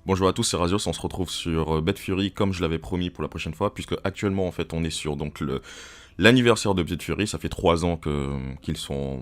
Bonjour à tous, c'est Razios, on se retrouve sur BetFury comme je l'avais promis pour la prochaine fois, puisque actuellement en fait on est sur donc l'anniversaire de BetFury, ça fait 3 ans qu'ils sont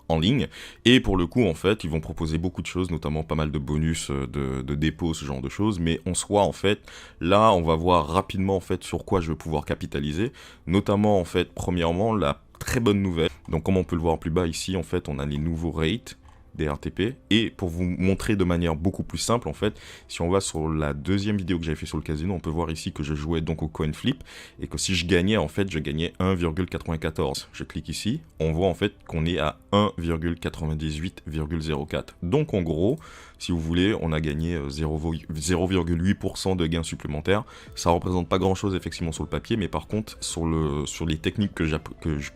en ligne, et pour le coup en fait ils vont proposer beaucoup de choses, notamment pas mal de bonus de dépôt, ce genre de choses, mais en soi en fait là on va voir rapidement en fait sur quoi je vais pouvoir capitaliser, notamment en fait premièrement la très bonne nouvelle, donc comme on peut le voir plus bas ici en fait on a les nouveaux rates des RTP, et pour vous montrer de manière beaucoup plus simple en fait, si on va sur la deuxième vidéo que j'avais fait sur le casino, on peut voir ici que je jouais donc au coin flip, et que si je gagnais en fait, je gagnais 1,94. Je clique ici, on voit en fait qu'on est à 1,98,04. Donc en gros, si vous voulez, on a gagné 0,8% de gains supplémentaires. Ça représente pas grand chose effectivement sur le papier, mais par contre sur les techniques que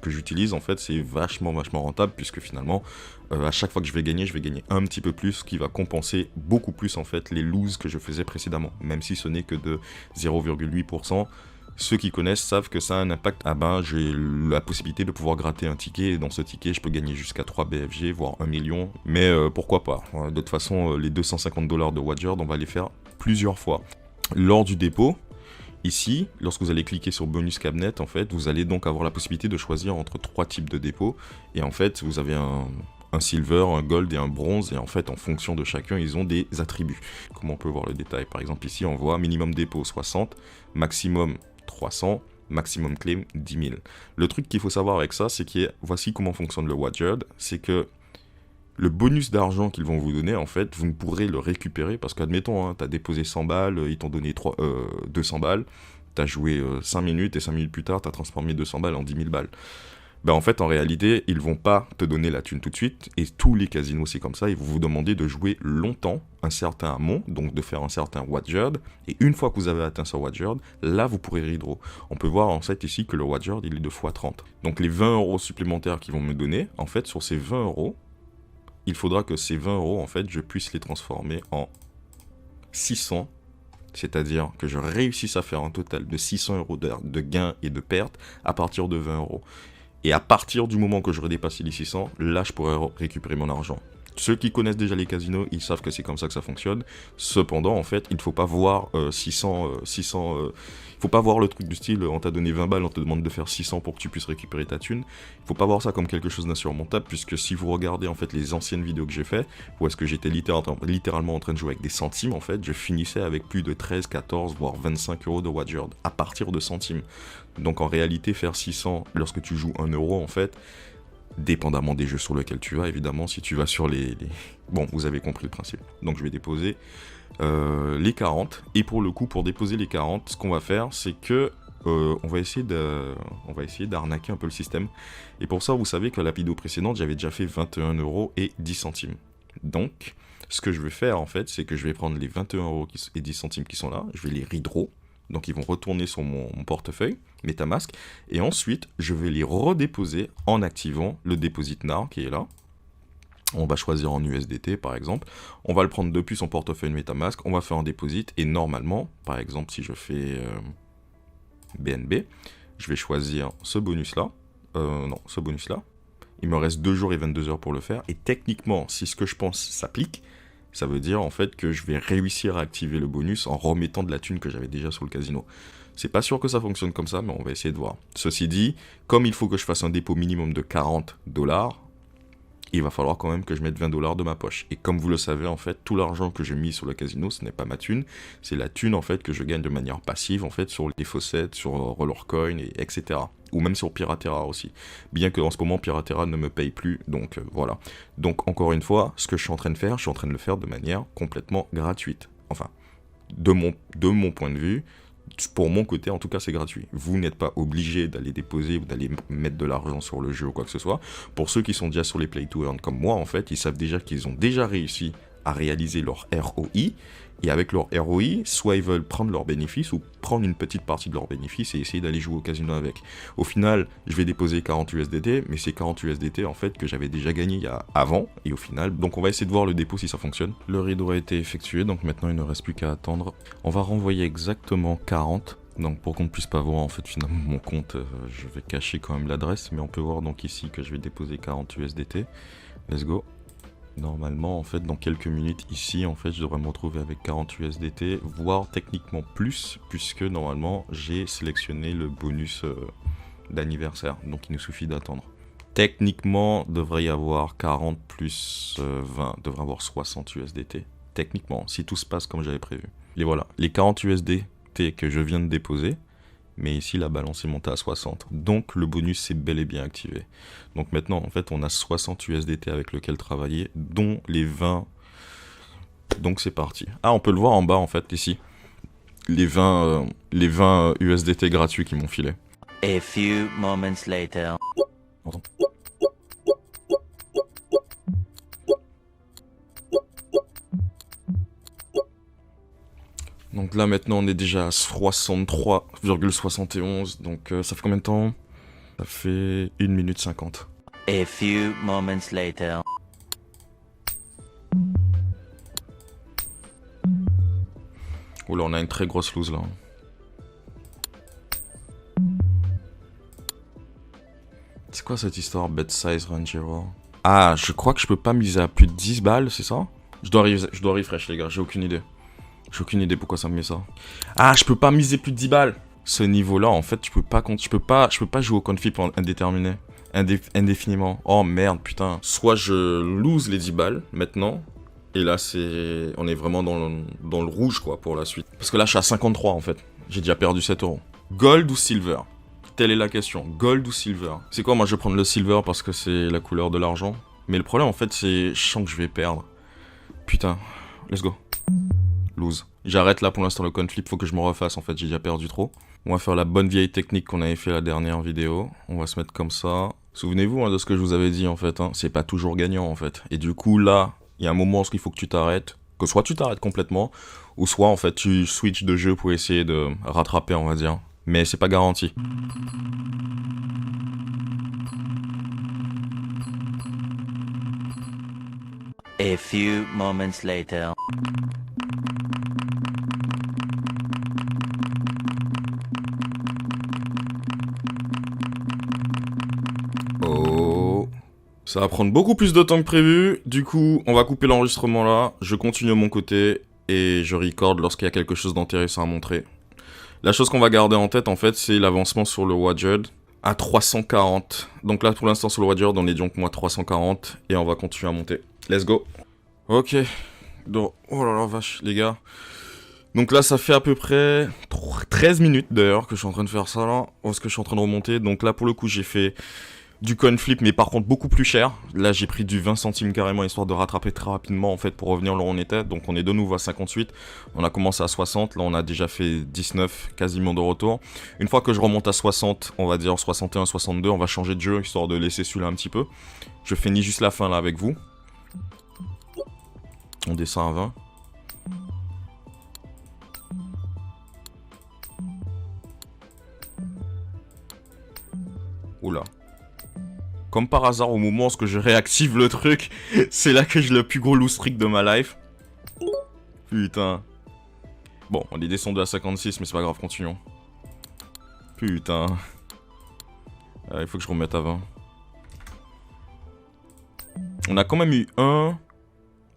j'utilise en fait, c'est vachement rentable, puisque finalement à chaque fois que je vais gagner un petit peu plus, ce qui va compenser beaucoup plus en fait les loses que je faisais précédemment, même si ce n'est que de 0,8%. Ceux qui connaissent savent que ça a un impact. Ah ben, j'ai la possibilité de pouvoir gratter un ticket, et dans ce ticket, je peux gagner jusqu'à 3 BFG, voire 1 million. Mais pourquoi pas. De toute façon, les 250$ de Wagerd, on va les faire plusieurs fois. Lors du dépôt, ici, lorsque vous allez cliquer sur Bonus Cabinet, en fait, vous allez donc avoir la possibilité de choisir entre 3 types de dépôts. Et en fait, vous avez un silver, un gold et un bronze, et en fait en fonction de chacun ils ont des attributs. Comme on peut voir le détail, par exemple ici on voit minimum dépôt 60, maximum 300, maximum claim 10 000. Le truc qu'il faut savoir avec ça, c'est que voici comment fonctionne le Wagerd, c'est que le bonus d'argent qu'ils vont vous donner, en fait, vous ne pourrez le récupérer, parce qu'admettons, hein, t'as déposé 100 balles, ils t'ont donné 200 balles, t'as joué 5 minutes, et 5 minutes plus tard, t'as transformé 200 balles en 10 000 balles. Ben en fait, en réalité, ils vont pas te donner la thune tout de suite, et tous les casinos c'est comme ça, ils vont vous demander de jouer longtemps un certain amont, donc de faire un certain Wagerd, et une fois que vous avez atteint ce Wagerd, là vous pourrez redraw. On peut voir en fait ici que le Wagerd il est de x30. Donc les 20€ supplémentaires qu'ils vont me donner, en fait sur ces 20€, il faudra que ces 20€ en fait je puisse les transformer en 600, c'est-à-dire que je réussisse à faire un total de 600€ de gains et de pertes à partir de 20€. Et à partir du moment que j'aurai dépassé les 600, là je pourrai récupérer mon argent. Ceux qui connaissent déjà les casinos, ils savent que c'est comme ça que ça fonctionne. Cependant, en fait, il ne faut pas voir 600... il faut pas voir le truc du style, on t'a donné 20 balles, on te demande de faire 600 pour que tu puisses récupérer ta thune. Il faut pas voir ça comme quelque chose d'insurmontable, puisque si vous regardez en fait les anciennes vidéos que j'ai fait, où est-ce que j'étais littéralement en train de jouer avec des centimes, en fait, je finissais avec plus de 13, 14, voire 25€ de Wagerd, à partir de centimes. Donc en réalité, faire 600 lorsque tu joues 1€, en fait, dépendamment des jeux sur lesquels tu vas, évidemment, si tu vas sur Bon, vous avez compris le principe. Donc je vais déposer les 40, et pour le coup, pour déposer les 40, ce qu'on va faire, c'est que on va essayer d'arnaquer un peu le système. Et pour ça, vous savez que la vidéo précédente, j'avais déjà fait 21€ et 10 centimes. Donc, ce que je vais faire, en fait, c'est que je vais prendre les 21€ et 10 centimes qui sont là, je vais les redraw. Donc ils vont retourner sur mon portefeuille, MetaMask, et ensuite je vais les redéposer en activant le Deposit Now qui est là. On va choisir en USDT par exemple, on va le prendre depuis son portefeuille MetaMask, on va faire un deposit, et normalement, par exemple si je fais BNB, je vais choisir ce bonus là, ce bonus là, il me reste 2 jours et 22 heures pour le faire, et techniquement, si ce que je pense s'applique, ça veut dire en fait que je vais réussir à activer le bonus en remettant de la thune que j'avais déjà sur le casino. C'est pas sûr que ça fonctionne comme ça, mais on va essayer de voir. Ceci dit, comme il faut que je fasse un dépôt minimum de 40$, il va falloir quand même que je mette 20$ de ma poche. Et comme vous le savez, en fait, tout l'argent que j'ai mis sur le casino, ce n'est pas ma thune, c'est la thune en fait que je gagne de manière passive en fait sur les faucets, sur Rollercoin, etc. Ou même sur Piratera aussi. Bien que en ce moment Piratera ne me paye plus, donc voilà. Donc encore une fois, ce que je suis en train de faire, je suis en train de le faire de manière complètement gratuite. Enfin, de mon point de vue, pour mon côté, en tout cas, c'est gratuit. Vous n'êtes pas obligé d'aller déposer ou d'aller mettre de l'argent sur le jeu ou quoi que ce soit. Pour ceux qui sont déjà sur les Play to Earn comme moi, en fait, ils savent déjà qu'ils ont déjà réussi à réaliser leur ROI. Et avec leur ROI, soit ils veulent prendre leurs bénéfices ou prendre une petite partie de leurs bénéfices et essayer d'aller jouer au casino avec. Au final, je vais déposer 40 USDT, mais c'est 40 USDT en fait que j'avais déjà gagné avant, et au final, donc on va essayer de voir le dépôt si ça fonctionne. Le rideau a été effectué, donc maintenant il ne reste plus qu'à attendre. On va renvoyer exactement 40. Donc pour qu'on ne puisse pas voir en fait finalement mon compte, je vais cacher quand même l'adresse, mais on peut voir donc ici que je vais déposer 40 USDT. Let's go. Normalement, en fait, dans quelques minutes ici, en fait, je devrais me retrouver avec 40 USDT, voire techniquement plus, puisque normalement, j'ai sélectionné le bonus d'anniversaire. Donc, il nous suffit d'attendre. Techniquement, devrait y avoir 40 plus 20, devrait avoir 60 USDT. Techniquement, si tout se passe comme j'avais prévu. Et voilà, les 40 USDT que je viens de déposer, mais ici la balance est montée à 60. Donc le bonus s'est bel et bien activé. Donc maintenant, en fait, on a 60 USDT avec lequel travailler, dont les 20. Donc c'est parti. Ah, on peut le voir en bas, en fait, ici. Les 20 USDT gratuits qui m'ont filé. A few moments later. Attends. Donc là maintenant on est déjà à 63,71, donc ça fait combien de temps? Ça fait 1 minute 50. A few moments later. Oula, on a une très grosse lose là. C'est quoi cette histoire bet size range error? Ah, je crois que je peux pas miser à plus de 10 balles, c'est ça? Je dois refresh les gars, j'ai aucune idée. J'ai aucune idée pourquoi ça me met ça. Ah, je peux pas miser plus de 10 balles. Ce niveau-là, en fait, je peux pas jouer au conflip en indéterminé. Indéfiniment. Oh merde, putain. Soit je lose les 10 balles, maintenant. Et là, on est vraiment dans le rouge, quoi, pour la suite. Parce que là, je suis à 53, en fait. J'ai déjà perdu 7 euros. Gold ou silver? Telle est la question. Gold ou silver? C'est quoi, moi, je vais prendre le silver parce que c'est la couleur de l'argent. Mais le problème, en fait, c'est... Je sens que je vais perdre. Putain. Let's go. Lose. J'arrête là pour l'instant le conflip, faut que je me refasse en fait, j'ai déjà perdu trop. On va faire la bonne vieille technique qu'on avait fait la dernière vidéo. On va se mettre comme ça. Souvenez-vous hein, de ce que je vous avais dit en fait, hein. C'est pas toujours gagnant en fait. Et du coup là, il y a un moment où il faut que tu t'arrêtes. Que soit tu t'arrêtes complètement, ou soit en fait tu switches de jeu pour essayer de rattraper on va dire. Mais c'est pas garanti. A few moments later. Oh, ça va prendre beaucoup plus de temps que prévu. Du coup, on va couper l'enregistrement là. Je continue de mon côté et je record lorsqu'il y a quelque chose d'intéressant à montrer. La chose qu'on va garder en tête, en fait, c'est l'avancement sur le Wadged à 340. Donc là, pour l'instant, sur le Wadged, on est donc moi 340 et on va continuer à monter. Let's go. Ok. Donc, oh là là, vache, les gars. Donc là, ça fait à peu près 13 minutes d'ailleurs que je suis en train de faire ça là. Parce que je suis en train de remonter. Donc là, pour le coup, j'ai fait du coin flip, mais par contre beaucoup plus cher. Là, j'ai pris du 20 centimes carrément, histoire de rattraper très rapidement, en fait, pour revenir là où on était. Donc, on est de nouveau à 58. On a commencé à 60. Là, on a déjà fait 19, quasiment de retour. Une fois que je remonte à 60, on va dire 61, 62, on va changer de jeu, histoire de laisser celui-là un petit peu. Je finis juste la fin, là, avec vous. On descend à 20. Oula. Comme par hasard, au moment où je réactive le truc, c'est là que j'ai le plus gros lose streak de ma life. Putain. Bon, on est descendu à 56, mais c'est pas grave, continuons. Putain. Il faut que je remette à 20. On a quand même eu 1,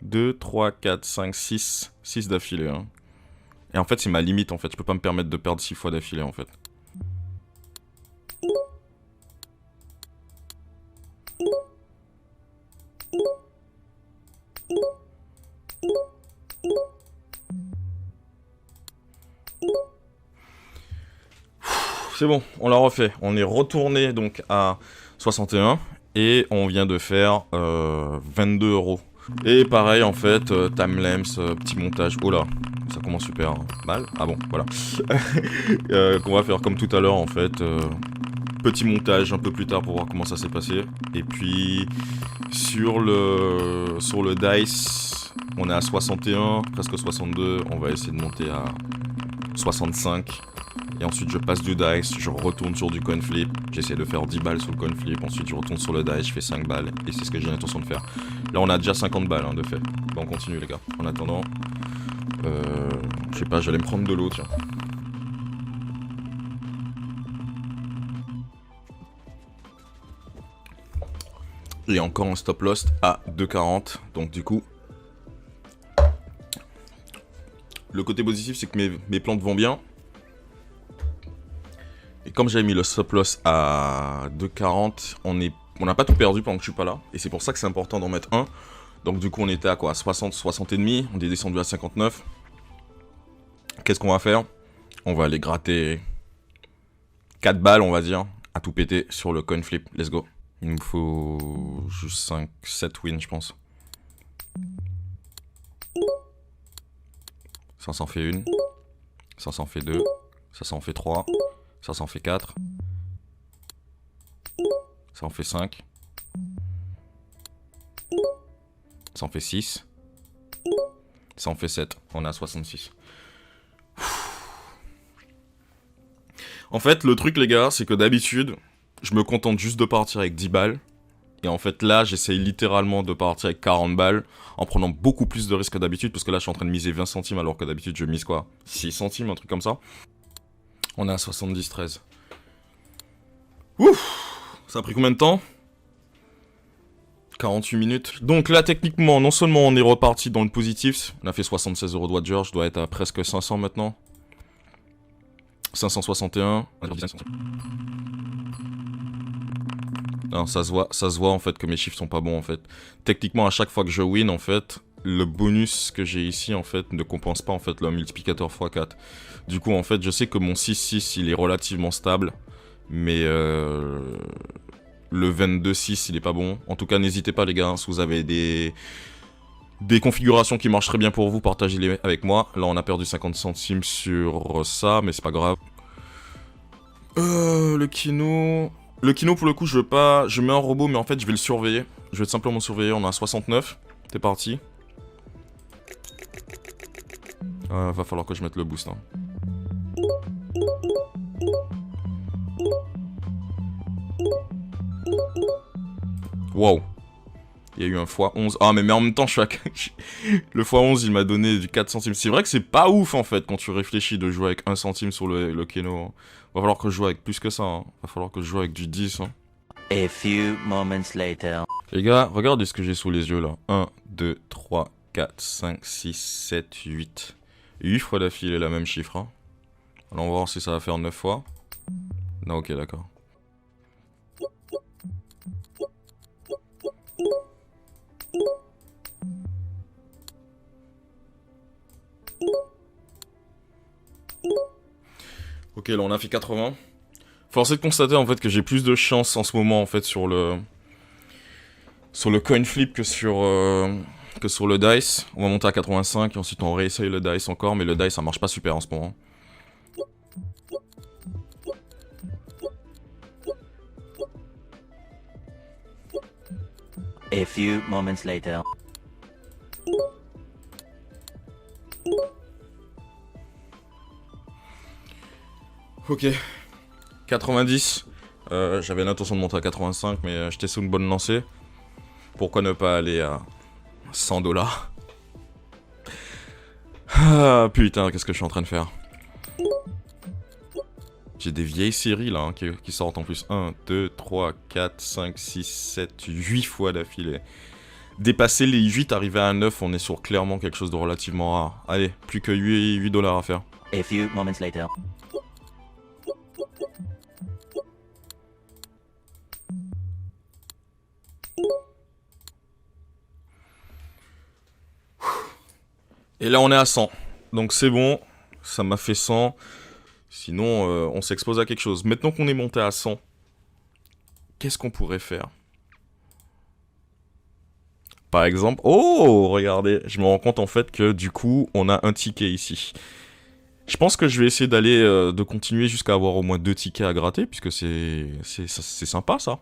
2, 3, 4, 5, 6. 6 d'affilée. Hein. Et en fait, c'est ma limite, en fait. Je peux pas me permettre de perdre 6 fois d'affilée, en fait. C'est bon, on l'a refait. On est retourné donc à 61 et on vient de faire 22 euros. Et pareil en fait, timelapse, petit montage. Oh là, ça commence super mal. Ah bon, voilà. Qu'on va faire comme tout à l'heure en fait. Petit montage un peu plus tard pour voir comment ça s'est passé. Et puis sur le dice, on est à 61, presque 62. On va essayer de monter à 65. Et ensuite je passe du dice, je retourne sur du coin flip, j'essaie de faire 10 balles sur le coin flip, ensuite je retourne sur le dice, je fais 5 balles, et c'est ce que j'ai l'intention de faire. Là on a déjà 50 balles hein, de fait. Bon on continue les gars. En attendant, je sais pas, j'allais me prendre de l'eau tiens. Et encore un stop loss à 2,40. Donc du coup, le côté positif, c'est que mes plantes vont bien. Et comme j'avais mis le stop loss à 2,40, on n'a pas tout perdu pendant que je suis pas là. Et c'est pour ça que c'est important d'en mettre un. Donc du coup, on était à quoi, 60, 60 et demi. On est descendu à 59. Qu'est-ce qu'on va faire? On va aller gratter 4 balles, on va dire, à tout péter sur le coin flip. Let's go. Il nous faut juste 5, 7 wins, je pense. Ça en fait une. Ça en fait deux. Ça en fait 3. Ça en fait 4. Ça en fait 5. Ça en fait 6. Ça en fait 7. On est à 66. En fait, le truc, les gars, c'est que d'habitude, je me contente juste de partir avec 10 balles. Et en fait, là, j'essaye littéralement de partir avec 40 balles en prenant beaucoup plus de risques que d'habitude. Parce que là, je suis en train de miser 20 centimes alors que d'habitude, je mise quoi, 6 centimes, un truc comme ça. On est à 70-13. Ouf! Ça a pris combien de temps? 48 minutes. Donc là, techniquement, non seulement on est reparti dans le positif. On a fait 76 € de wager. Je dois être à presque 500 maintenant. 561. Non, ça se voit en fait que mes chiffres sont pas bons en fait. Techniquement, à chaque fois que je win en fait, le bonus que j'ai ici en fait ne compense pas en fait le multiplicateur x4. Du coup en fait, je sais que mon 6-6 il est relativement stable, mais le 22-6 il est pas bon. En tout cas, n'hésitez pas les gars, hein, si vous avez des configurations qui marchent très bien pour vous, partagez-les avec moi. Là, on a perdu 50 centimes sur ça, mais c'est pas grave. Le Kino... Le Kino, pour le coup, je veux pas... Je mets un robot, mais en fait, je vais le surveiller. Je vais simplement surveiller. On a 69. C'est parti. Va falloir que je mette le boost. Hein. Wow. Il y a eu un x11. Ah, mais en même temps, je suis à... Le x11, il m'a donné du 4 centimes. C'est vrai que c'est pas ouf, en fait, quand tu réfléchis de jouer avec 1 centime sur le Keno. Va falloir que je joue avec plus que ça. Hein. Va falloir que je joue avec du 10. Hein. A few moments later. Les gars, regardez ce que j'ai sous les yeux, là. 1, 2, 3, 4, 5, 6, 7, 8. 8 fois d'affilée, la même chiffre. Hein. Alors, on va voir si ça va faire 9 fois. Non, ok, d'accord. Ok, là on a fait 80. Force est de constater en fait que j'ai plus de chance en ce moment en fait sur le coin flip que sur le dice. On va monter à 85 et ensuite on réessaye le dice encore, mais le dice ça marche pas super en ce moment. A few moments later. Ok. 90. J'avais l'intention de monter à 85, mais j'étais sur une bonne lancée. Pourquoi ne pas aller à 100 $? Ah putain, qu'est-ce que je suis en train de faire? J'ai des vieilles séries là hein, qui sortent en plus. 1, 2, 3, 4, 5, 6, 7, 8 fois d'affilée. Dépasser les 8, arriver à 9, on est sur clairement quelque chose de relativement rare. Allez, plus que 8 $ à faire. A few moments later. Et là on est à 100. Donc c'est bon, ça m'a fait 100. Sinon on s'expose à quelque chose. Maintenant qu'on est monté à 100, qu'est-ce qu'on pourrait faire? Par exemple... Oh, regardez, je me rends compte en fait que du coup on a un ticket ici. Je pense que je vais essayer d'aller, de continuer jusqu'à avoir au moins 2 tickets à gratter, puisque c'est sympa ça.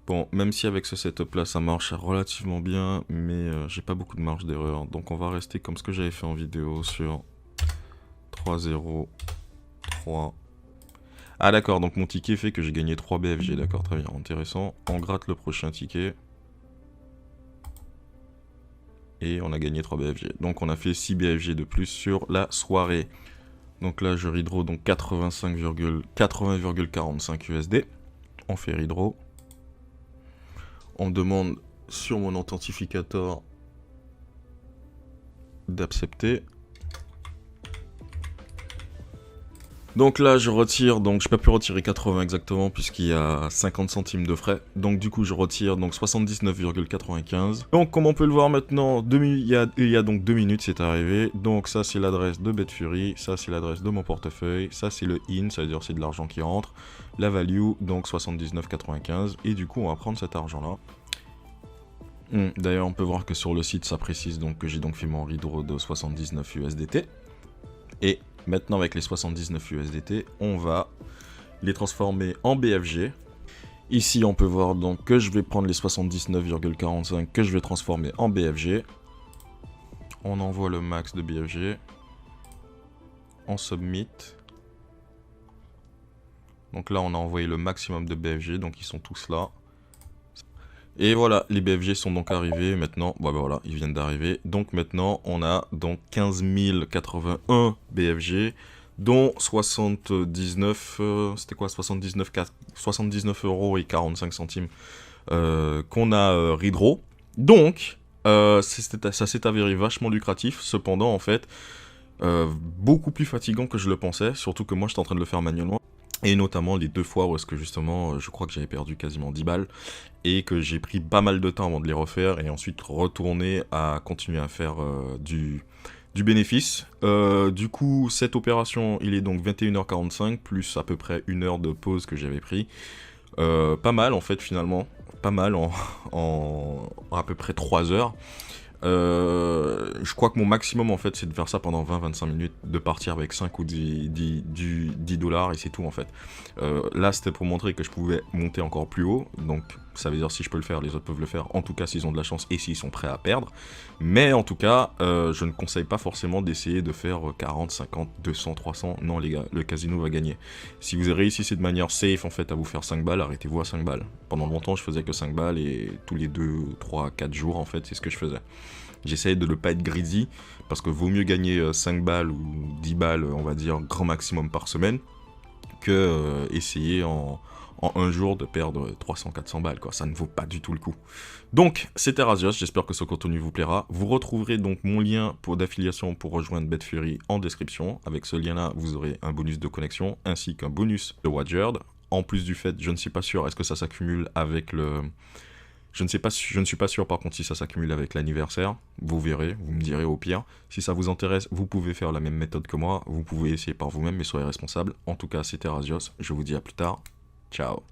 Bon, même si avec ce setup là ça marche relativement bien, mais j'ai pas beaucoup de marge d'erreur. Donc on va rester comme ce que j'avais fait en vidéo sur 3-0, 3. Ah d'accord, donc mon ticket fait que j'ai gagné 3 BFG, d'accord, très bien, intéressant. On gratte le prochain ticket. Et on a gagné 3 BFG. Donc on a fait 6 BFG de plus sur la soirée. Donc là je redraw donc 80,45 USD. On fait redraw. On me demande sur mon authentificateur d'accepter. Donc là je retire, donc je peux plus retirer 80 exactement puisqu'il y a 50 centimes de frais. Donc du coup je retire donc 79,95. Donc comme on peut le voir maintenant, il y a donc 2 minutes c'est arrivé. Donc ça c'est l'adresse de BetFury, ça c'est l'adresse de mon portefeuille, ça c'est le in, ça veut dire c'est de l'argent qui rentre. La value donc 79,95 et du coup on va prendre cet argent là. D'ailleurs on peut voir que sur le site ça précise donc que j'ai donc fait mon redraw de 79 USDT. Et maintenant avec les 79 USDT, on va les transformer en BFG. Ici on peut voir donc que je vais prendre les 79,45 que je vais transformer en BFG. On envoie le max de BFG. On submit. Donc là on a envoyé le maximum de BFG, donc ils sont tous là. Et voilà, les BFG sont donc arrivés maintenant. Bon, ben voilà, ils viennent d'arriver. Donc maintenant, on a donc 15 081 BFG, dont 79, c'était quoi, 79 euros et 45 centimes qu'on a redraw. Donc, ça s'est avéré vachement lucratif. Cependant, en fait, beaucoup plus fatigant que je le pensais. Surtout que moi, j'étais en train de le faire manuellement. Et notamment les 2 fois où est-ce que justement, je crois que j'avais perdu quasiment 10 balles. Et que j'ai pris pas mal de temps avant de les refaire. Et ensuite retourner à continuer à faire du bénéfice. Du coup, cette opération, il est donc 21h45, plus à peu près 1 heure de pause que j'avais pris. Pas mal en fait finalement. Pas mal en à peu près 3 heures. Je crois que mon maximum en fait c'est de faire ça pendant 20-25 minutes, de partir avec 5 ou 10 dollars et c'est tout en fait. Là c'était pour montrer que je pouvais monter encore plus haut, donc ça veut dire si je peux le faire, les autres peuvent le faire, en tout cas s'ils ont de la chance et s'ils sont prêts à perdre. Mais en tout cas, je ne conseille pas forcément d'essayer de faire 40, 50, 200, 300, non les gars, le casino va gagner. Si vous réussissez de manière safe en fait à vous faire 5 balles, arrêtez-vous à 5 balles. Pendant longtemps je faisais que 5 balles et tous les 2, 3, 4 jours en fait c'est ce que je faisais. J'essaye de ne pas être greedy, parce que vaut mieux gagner 5 balles ou 10 balles, on va dire, grand maximum par semaine, que essayer en un jour de perdre 300-400 balles, quoi. Ça ne vaut pas du tout le coup. Donc, c'était Razios, j'espère que ce contenu vous plaira. Vous retrouverez donc mon lien d'affiliation pour rejoindre BetFury en description. Avec ce lien-là, vous aurez un bonus de connexion, ainsi qu'un bonus de Wadgerd. En plus du fait, je ne suis pas sûr, est-ce que ça s'accumule avec le... Je ne suis pas sûr par contre si ça s'accumule avec l'anniversaire. Vous verrez, vous me direz au pire. Si ça vous intéresse, vous pouvez faire la même méthode que moi. Vous pouvez essayer par vous-même, mais soyez responsable. En tout cas, c'était Razios. Je vous dis à plus tard. Ciao.